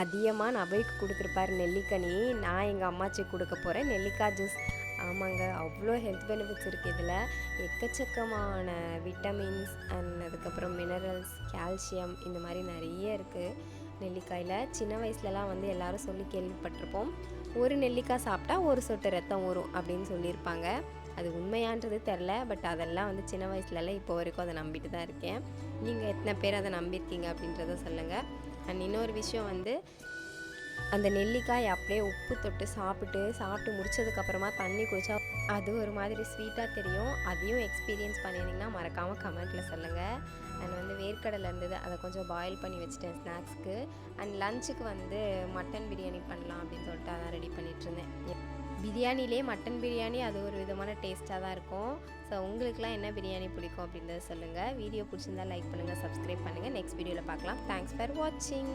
அதிகமாக நபைக்கு கொடுத்துருப்பாரு நெல்லிக்கனி. நான் எங்கள் அம்மாச்சிக்கு கொடுக்க போகிறேன் நெல்லிக்காய் ஜூஸ். ஆமாங்க, அவ்வளோ ஹெல்த் பெனிஃபிட்ஸ் இருக்குது இதில். எக்கச்சக்கமான விட்டமின்ஸ் அண்ட் அதுக்கப்புறம் மினரல்ஸ், கால்சியம், இந்த மாதிரி நிறைய இருக்குது நெல்லிக்காயில். சின்ன வயசுலலாம் வந்து எல்லோரும் சொல்லி கேள்விப்பட்டிருப்போம், ஒரு நெல்லிக்காய் சாப்பிட்டா ஒரு சொட்டு ரத்தம் ஊறும் அப்படின்னு சொல்லியிருப்பாங்க. அது உண்மையான்றது தெரில, பட் அதெல்லாம் வந்து சின்ன வயசுலலாம் இப்போ வரைக்கும் அதை நம்பிட்டு தான் இருக்கேன். நீங்கள் எத்தனை பேர் அதை நம்பியிருக்கீங்க அப்படின்றத சொல்லுங்கள். அண்ட் இன்னொரு விஷயம் வந்து, அந்த நெல்லிக்காய் அப்படியே உப்பு தொட்டு சாப்பிட்டு முடிச்சதுக்கப்புறமா தண்ணி குடித்தா அது ஒரு மாதிரி ஸ்வீட்டாக தெரியும். அதையும் எக்ஸ்பீரியன்ஸ் பண்ணியிருந்தீங்கன்னா மறக்காமல் கமெண்ட்டில் சொல்லுங்கள். அண்ட் வந்து வேர்க்கடலை இருந்தது, அதை கொஞ்சம் பாயில் பண்ணி வச்சுட்டேன் ஸ்நாக்ஸ்க்கு. அண்ட் லஞ்சுக்கு வந்து மட்டன் பிரியாணி பண்ணலாம் அப்படின்னு சொல்லிட்டு அதான் ரெடி பண்ணிகிட்ருந்தேன். பிரியாணிலே மட்டன் பிரியாணி அது ஒரு விதமான டேஸ்ட்டாக தான் இருக்கும். ஸோ உங்களுக்குலாம் என்ன பிரியாணி பிடிக்கும் அப்படின்றத சொல்லுங்கள். வீடியோ பிடிச்சிருந்தால் லைக் பண்ணுங்கள், சப்ஸ்கிரைப் பண்ணுங்கள். நெக்ஸ்ட் வீடியோவில் பார்க்கலாம். தேங்க்ஸ் ஃபார் வாட்சிங்.